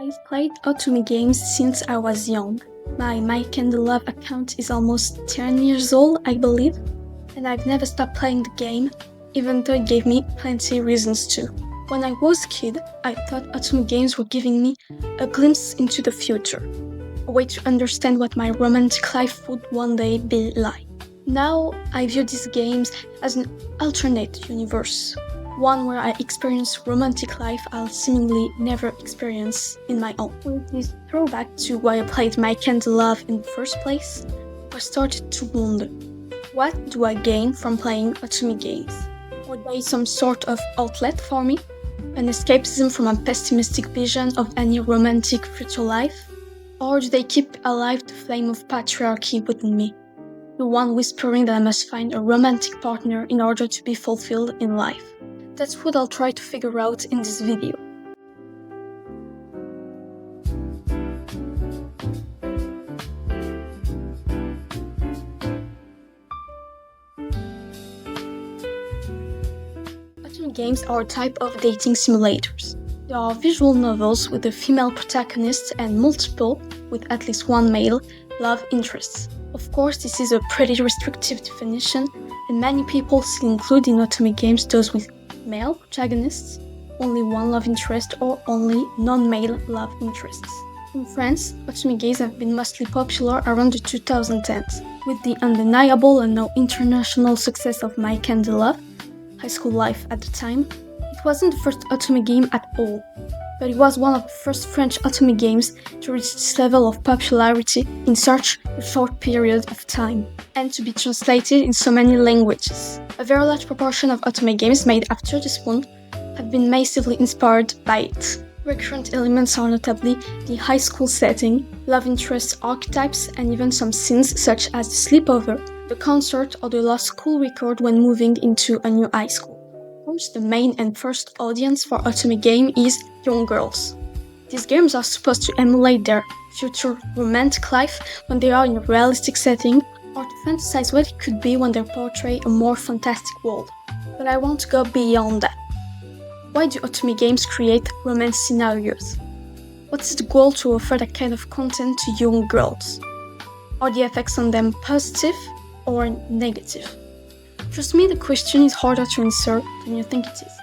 I've played Otome games since I was young. My 𝗡𝗫𝗫𝗫 account is almost 10 years old, I believe, and I've never stopped playing the game, even though it gave me plenty reasons to. When I was a kid, I thought Otome games were giving me a glimpse into the future, a way to understand what my romantic life would one day be like. Now, I view these games as an alternate universe, one where I experience romantic life I'll seemingly never experience in my own. With this throwback to why I played 𝗡𝗫𝗫𝗫 in the first place, I started to wonder, what do I gain from playing Otome games? Were they some sort of outlet for me? An escapism from a pessimistic vision of any romantic future life? Or do they keep alive the flame of patriarchy within me? The one whispering that I must find a romantic partner in order to be fulfilled in life. That's what I'll try to figure out in this video. Otome games are a type of dating simulators. They are visual novels with a female protagonist and multiple, with at least one male, love interests. Of course, this is a pretty restrictive definition, and many people still include in Otome games those with male protagonists, only one love interest, or only non-male love interests. In France, Otome games have been mostly popular around the 2010s, with the undeniable and now international success of 𝗡𝗫𝗫𝗫, High School Life at the time. It wasn't the first Otome game at all, but it was one of the first French Otome games to reach this level of popularity in such a short period of time, and to be translated in so many languages. A very large proportion of Otome games made after this one have been massively inspired by it. Recurrent elements are notably the high school setting, love interest archetypes, and even some scenes such as the sleepover, the concert, or the lost school record when moving into a new high school. Of course, the main and first audience for Otome game is young girls. These games are supposed to emulate their future romantic life when they are in a realistic setting, or to fantasize what it could be when they portray a more fantastic world. But I want to go beyond that. Why do Otome games create romance scenarios? What is the goal to offer that kind of content to young girls? Are the effects on them positive or negative? Trust me, the question is harder to answer than you think it is.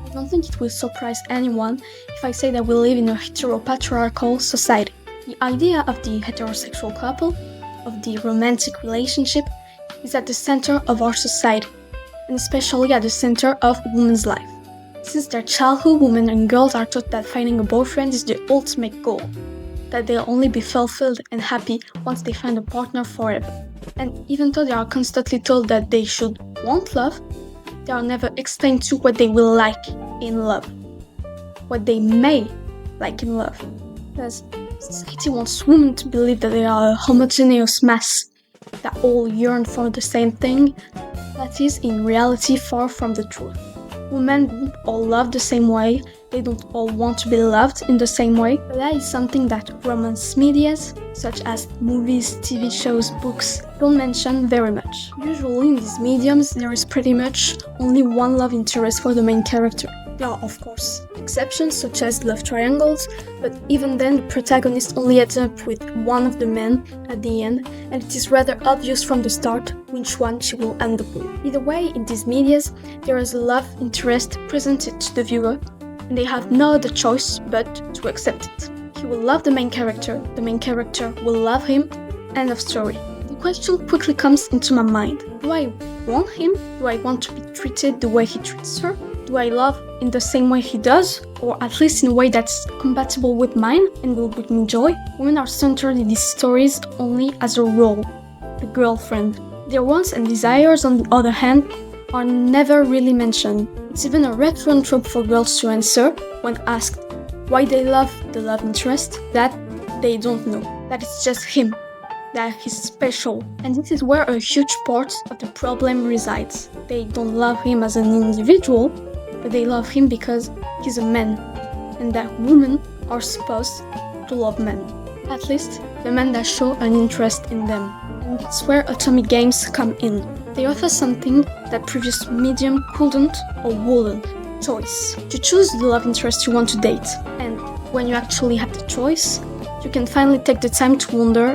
I don't think it will surprise anyone if I say that we live in a heteropatriarchal society. The idea of the heterosexual couple, of the romantic relationship, is at the center of our society, and especially at the center of women's life. Since their childhood, women and girls are taught that finding a boyfriend is the ultimate goal, that they'll only be fulfilled and happy once they find a partner forever. And even though they are constantly told that they should want love, they are never explained to what they will like in love, what they may like in love. Because society wants women to believe that they are a homogeneous mass, that all yearn for the same thing. That is, in reality, far from the truth. Women don't all love the same way, they don't all want to be loved in the same way, but that is something that romance medias, such as movies, TV shows, books, don't mention very much. Usually in these mediums, there is pretty much only one love interest for the main character. There are, of course, exceptions such as love triangles, but even then the protagonist only ends up with one of the men at the end, and it is rather obvious from the start which one she will end up with. Either way, in these medias, there is a love interest presented to the viewer, and they have no other choice but to accept it. He will love the main character will love him, end of story. The question quickly comes into my mind. Do I want him? Do I want to be treated the way he treats her? Do I love in the same way he does, or at least in a way that's compatible with mine and will bring me joy? Women are centered in these stories only as a role, the girlfriend. Their wants and desires, on the other hand, are never really mentioned. It's even a recurrent trope for girls to answer, when asked why they love the love interest, that they don't know, that it's just him, that he's special. And this is where a huge part of the problem resides. They don't love him as an individual, but they love him because he's a man, and that women are supposed to love men. At least, the men that show an interest in them. And that's where Otome games come in. They offer something that previous medium couldn't or wouldn't. Choice. You choose the love interest you want to date, and when you actually have the choice, you can finally take the time to wonder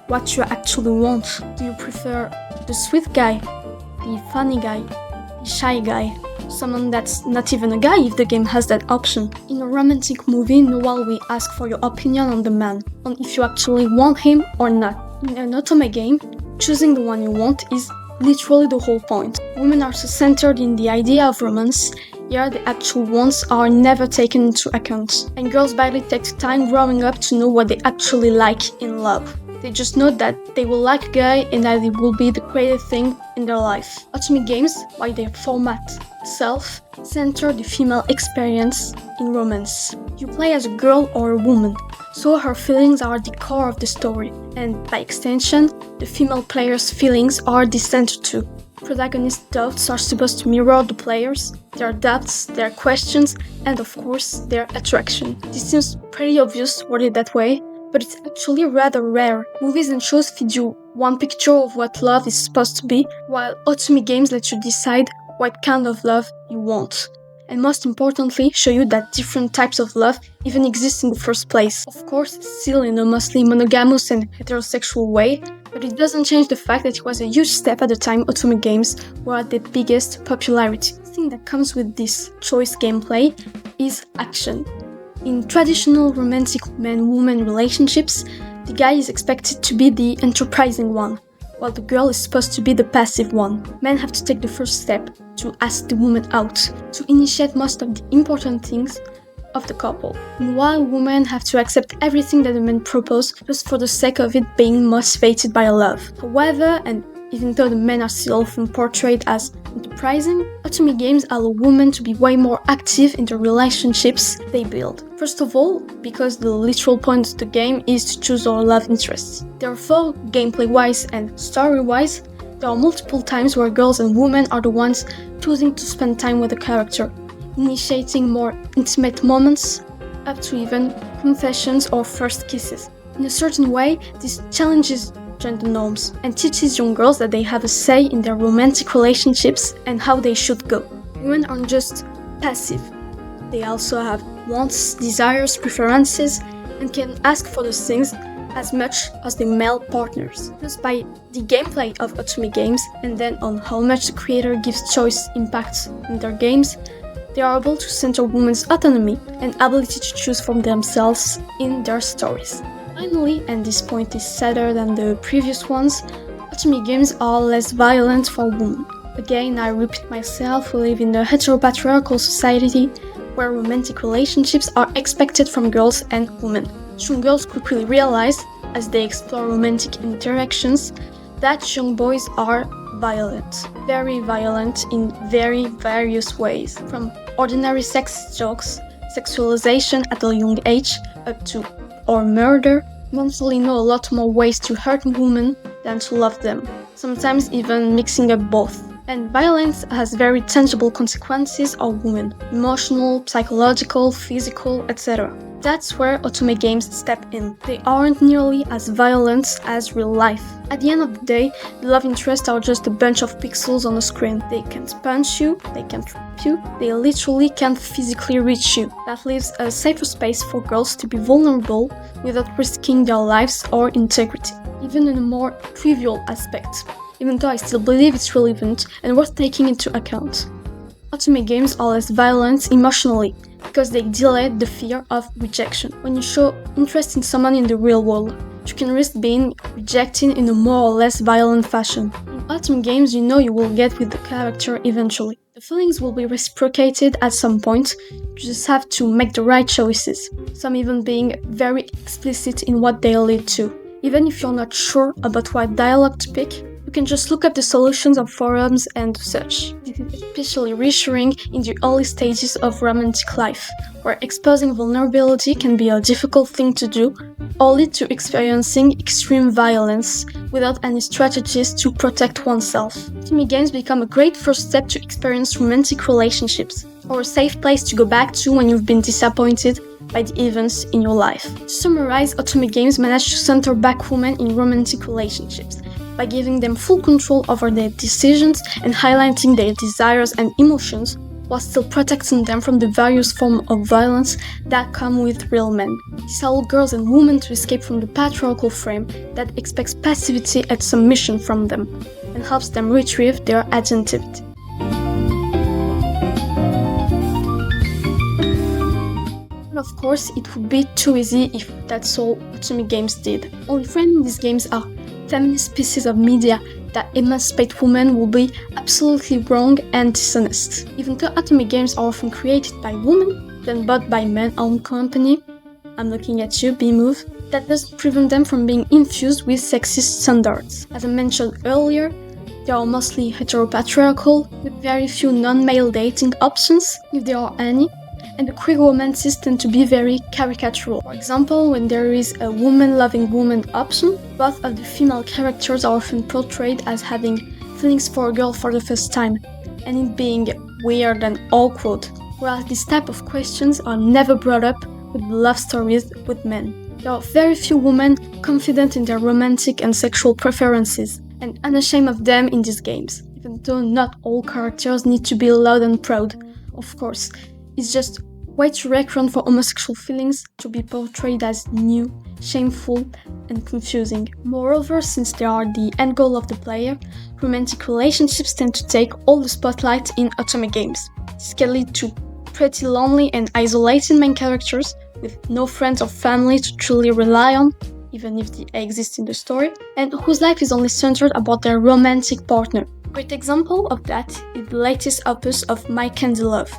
what you actually want. Do you prefer the sweet guy, the funny guy, the shy guy, someone that's not even a guy if the game has that option? In a romantic movie, no one will ask for your opinion on the man, on if you actually want him or not. In an Otome game, choosing the one you want is literally the whole point. Women are so centered in the idea of romance, here the actual wants are never taken into account, and girls barely take time growing up to know what they actually like in love. They just know that they will like a guy and that it will be the greatest thing in their life. Otome games, by their format itself, center the female experience in romance. You play as a girl or a woman, so her feelings are the core of the story, and by extension, the female player's feelings are the center too. Protagonist's doubts are supposed to mirror the players, their doubts, their questions, and of course, their attraction. This seems pretty obvious worded that way, but it's actually rather rare. Movies and shows feed you one picture of what love is supposed to be, while Otome games let you decide what kind of love you want. And most importantly, show you that different types of love even exist in the first place. Of course, still in a mostly monogamous and heterosexual way, but it doesn't change the fact that it was a huge step at the time Otome games were at their biggest popularity. The thing that comes with this choice gameplay is action. In traditional romantic man-woman relationships, the guy is expected to be the enterprising one, while the girl is supposed to be the passive one. Men have to take the first step to ask the woman out, to initiate most of the important things of the couple, and while women have to accept everything that the men propose just for the sake of it being motivated by love. However, and even though the men are still often portrayed as enterprising, Otome games allow women to be way more active in the relationships they build. First of all, because the literal point of the game is to choose our love interests. Therefore, gameplay-wise and story-wise, there are multiple times where girls and women are the ones choosing to spend time with the character, initiating more intimate moments, up to even confessions or first kisses. In a certain way, this challenges gender norms and teaches young girls that they have a say in their romantic relationships and how they should go. Women aren't just passive, they also have wants, desires, preferences, and can ask for those things as much as their male partners. Just by the gameplay of Otome games, and then on how much the creator gives choice impacts in their games, they are able to center women's autonomy and ability to choose for themselves in their stories. Finally, and this point is sadder than the previous ones, Otome games are less violent for women. Again, I repeat myself, we live in a heteropatriarchal society where romantic relationships are expected from girls and women. Young girls quickly realize, as they explore romantic interactions, that young boys are violent. Very violent in very various ways. From ordinary sex jokes, sexualization at a young age, up to or murder, mentally know a lot more ways to hurt women than to love them, sometimes even mixing up both. And violence has very tangible consequences on women, emotional, psychological, physical, etc. That's where Otome games step in. They aren't nearly as violent as real life. At the end of the day, the love interests are just a bunch of pixels on a screen. They can't punch you, they can't rape you, they literally can't physically reach you. That leaves a safer space for girls to be vulnerable without risking their lives or integrity, even in a more trivial aspect, even though I still believe it's relevant and worth taking into account. Otome games are less violent emotionally, because they delay the fear of rejection. When you show interest in someone in the real world, you can risk being rejected in a more or less violent fashion. In Otome games, you know you will get with the character eventually. The feelings will be reciprocated at some point, you just have to make the right choices, some even being very explicit in what they lead to. Even if you're not sure about what dialogue to pick, you can just look up the solutions on forums and such. This is especially reassuring in the early stages of romantic life, where exposing vulnerability can be a difficult thing to do or lead to experiencing extreme violence without any strategies to protect oneself. Otome games become a great first step to experience romantic relationships, or a safe place to go back to when you've been disappointed by the events in your life. To summarize, Otome games manage to center back women in romantic relationships. by giving them full control over their decisions and highlighting their desires and emotions, while still protecting them from the various forms of violence that come with real men. This allows girls and women to escape from the patriarchal frame that expects passivity and submission from them, and helps them retrieve their agentivity. And of course, it would be too easy if that's all Otome games did. Only framing these games are feminist pieces of media that emancipate women will be absolutely wrong and dishonest. Even though Otome games are often created by women, then bought by men-owned company, I'm looking at you, Beemoov, that doesn't prevent them from being infused with sexist standards. As I mentioned earlier, they are mostly heteropatriarchal, with very few non-male dating options, if there are any, and the queer romances tend to be very caricatural. For example, when there is a woman-loving woman option, both of the female characters are often portrayed as having feelings for a girl for the first time, and it being weird and awkward, whereas this type of questions are never brought up with love stories with men. There are very few women confident in their romantic and sexual preferences, and unashamed of them in these games, even though not all characters need to be loud and proud, of course. It's just way too recurrent for homosexual feelings to be portrayed as new, shameful, and confusing. Moreover, since they are the end goal of the player, romantic relationships tend to take all the spotlight in Otome games. This can lead to pretty lonely and isolated main characters with no friends or family to truly rely on, even if they exist in the story, and whose life is only centered about their romantic partner. A great example of that is the latest opus of My Candy Love,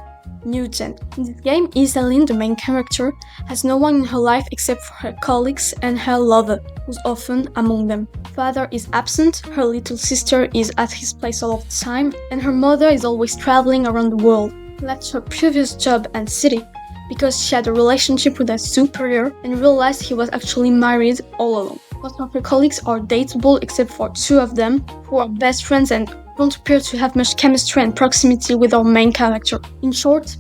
New Gen. In this game, Isaline, the main character, has no one in her life except for her colleagues and her lover, who's often among them. Father is absent, her little sister is at his place all of the time, and her mother is always traveling around the world. Left her previous job and city because she had a relationship with a superior and realized he was actually married all along. Both of her colleagues are dateable except for two of them, who are best friends and don't appear to have much chemistry and proximity with our main character. In short,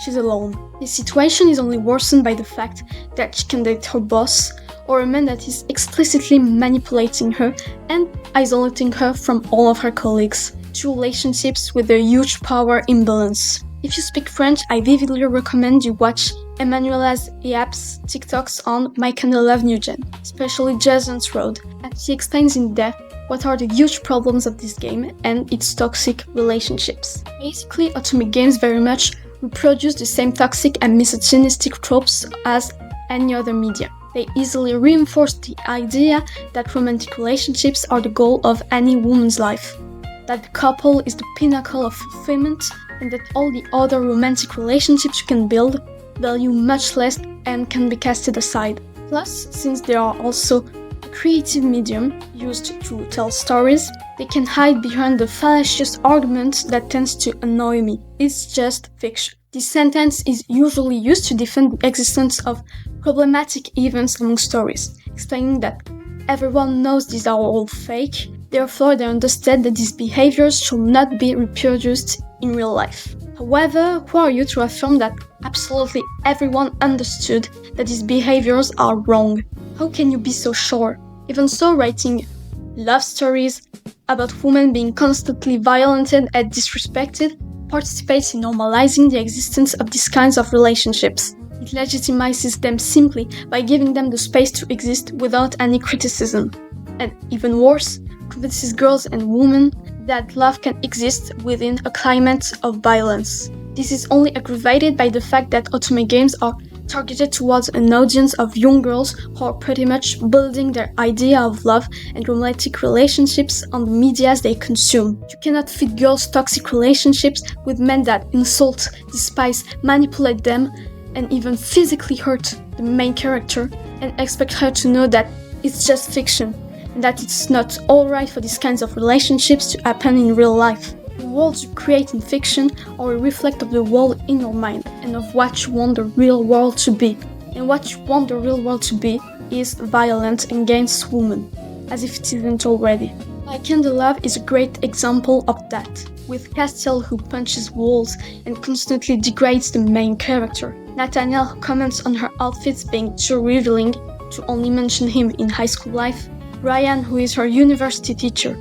she's alone. This situation is only worsened by the fact that she can date her boss, or a man that is explicitly manipulating her and isolating her from all of her colleagues. Two relationships with a huge power imbalance. If you speak French, I vividly recommend you watch Emmanuela's Yap's TikToks on My Candy Love New Gen, especially Jason's Road, as she explains in depth what are the huge problems of this game and its toxic relationships. Basically, Otome games very much reproduce the same toxic and misogynistic tropes as any other media. They easily reinforce the idea that romantic relationships are the goal of any woman's life, that the couple is the pinnacle of fulfillment, and that all the other romantic relationships you can build value much less and can be casted aside. Plus, since they are also a creative medium used to tell stories, they can hide behind the fallacious argument that tends to annoy me. It's just fiction. This sentence is usually used to defend the existence of problematic events among stories, explaining that everyone knows these are all fake, therefore they understand that these behaviors should not be reproduced in real life. However, who are you to affirm that absolutely everyone understood that these behaviors are wrong? How can you be so sure? Even so, writing love stories about women being constantly violented and disrespected participates in normalizing the existence of these kinds of relationships. It legitimizes them simply by giving them the space to exist without any criticism. And even worse, convinces girls and women that love can exist within a climate of violence. This is only aggravated by the fact that Otome games are targeted towards an audience of young girls who are pretty much building their idea of love and romantic relationships on the medias they consume. You cannot feed girls toxic relationships with men that insult, despise, manipulate them, and even physically hurt the main character, and expect her to know that it's just fiction, and that it's not alright for these kinds of relationships to happen in real life. The worlds you create in fiction are a reflect of the world in your mind, and of what you want the real world to be. And what you want the real world to be is violent against women, as if it isn't already. My Candy Love is a great example of that, with Castiel who punches walls and constantly degrades the main character, Nathaniel who comments on her outfits being too revealing, to only mention him in high school life, Ryan, who is her university teacher,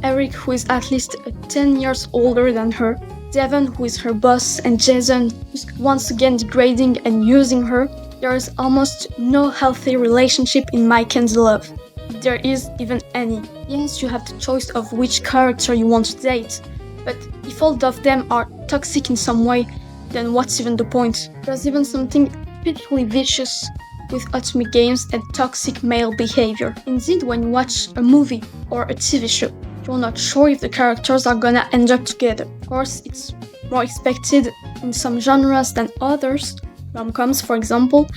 Eric, who is at least 10 years older than her, Devon, who is her boss, and Jason, who's once again degrading and using her. There is almost no healthy relationship in Mike and love, if there is even any. Yes, you have the choice of which character you want to date, but if all of them are toxic in some way, then what's even the point? There's even something pitifully vicious with Otome games and toxic male behavior. Indeed, when you watch a movie or a TV show, you're not sure if the characters are gonna end up together. Of course, it's more expected in some genres than others, rom-coms for example,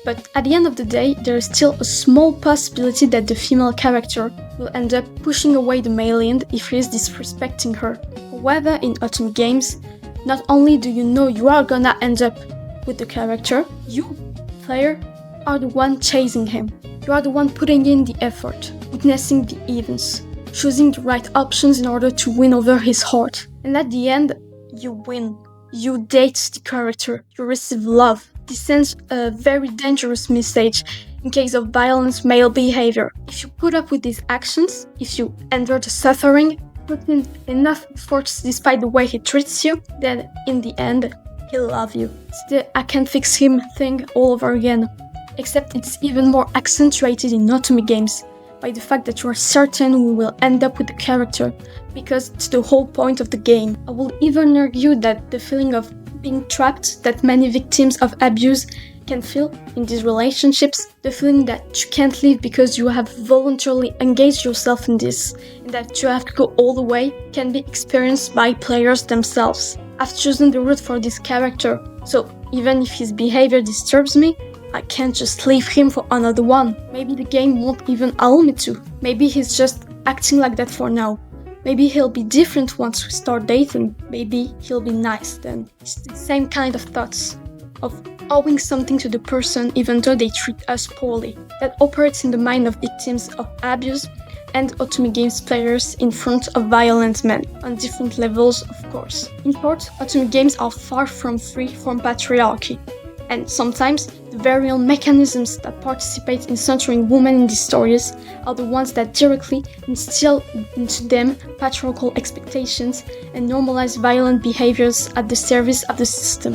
but at the end of the day, there is still a small possibility that the female character will end up pushing away the male lead if he is disrespecting her. However, in Otome games, not only do you know you are gonna end up with the character, you, player, are the one chasing him. You are the one putting in the effort, witnessing the events, choosing the right options in order to win over his heart. And at the end, you win. You date the character, you receive love. This sends a very dangerous message in case of violent male behavior. If you put up with these actions, if you endure the suffering, put in enough efforts despite the way he treats you, then in the end, he'll love you. It's the I can't fix him thing all over again. Except it's even more accentuated in Otome games by the fact that you are certain we will end up with the character, because it's the whole point of the game. I will even argue that the feeling of being trapped that many victims of abuse can feel in these relationships, the feeling that you can't leave because you have voluntarily engaged yourself in this, and that you have to go all the way, can be experienced by players themselves. I've chosen the route for this character, so even if his behavior disturbs me, I can't just leave him for another one. Maybe the game won't even allow me to. Maybe he's just acting like that for now. Maybe he'll be different once we start dating. Maybe he'll be nice then. It's the same kind of thoughts of owing something to the person even though they treat us poorly. That operates in the mind of victims of abuse and Otome games players in front of violent men, on different levels of course. In short, Otome games are far from free from patriarchy. And sometimes, the very real mechanisms that participate in centering women in these stories are the ones that directly instill into them patriarchal expectations and normalize violent behaviors at the service of the system.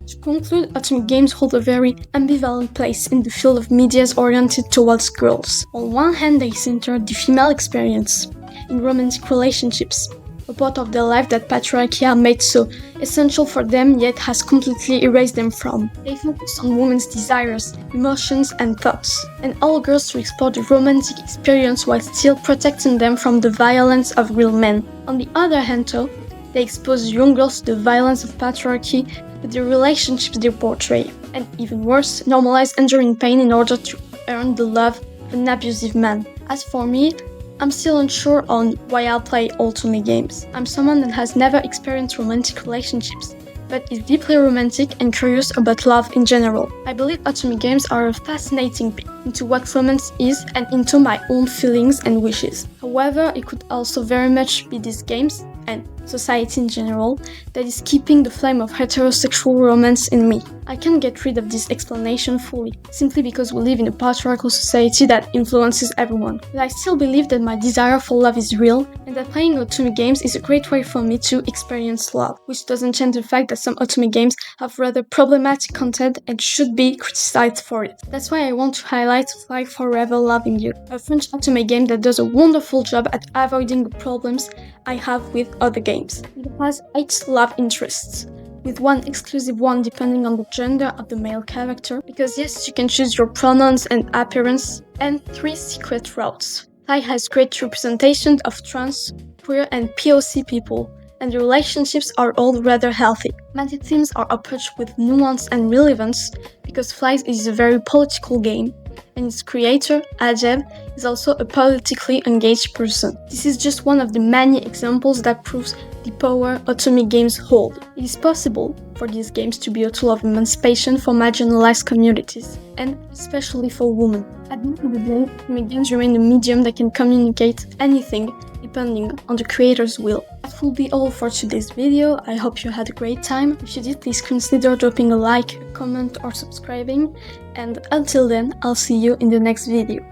To conclude, Otome games hold a very ambivalent place in the field of medias oriented towards girls. On one hand, they center the female experience in romantic relationships, a part of their life that patriarchy has made so essential for them yet has completely erased them from. They focus on women's desires, emotions and thoughts, and all girls to explore the romantic experience while still protecting them from the violence of real men. On the other hand though, they expose young girls to the violence of patriarchy with the relationships they portray, and even worse, normalize enduring pain in order to earn the love of an abusive man. As for me, I'm still unsure on why I'll play Otome games. I'm someone that has never experienced romantic relationships, but is deeply romantic and curious about love in general. I believe Otome games are a fascinating peek into what romance is and into my own feelings and wishes. However, it could also very much be these games, and society in general, that is keeping the flame of heterosexual romance in me. I can't get rid of this explanation fully, simply because we live in a patriarchal society that influences everyone. But I still believe that my desire for love is real, and that playing Otome games is a great way for me to experience love, which doesn't change the fact that some Otome games have rather problematic content and should be criticized for it. That's why I want to highlight Fly Forever Loving You, a French Otome game that does a wonderful job at avoiding the problems I have with other games. It has 8 love interests, with one exclusive one depending on the gender of the male character, because yes, you can choose your pronouns and appearance, and 3 secret routes. Fly has great representation of trans, queer and POC people, and the relationships are all rather healthy. Many themes are approached with nuance and relevance, because Fly is a very political game, and its creator, Ajeb, is also a politically engaged person. This is just one of the many examples that proves the power Otome games hold. It is possible for these games to be a tool of emancipation for marginalized communities, and especially for women. At the end of the day, Otome games remain a medium that can communicate anything depending on the creator's will. That will be all for today's video. I hope you had a great time. If you did, please consider dropping a like, a comment or subscribing. And until then, I'll see you in the next video.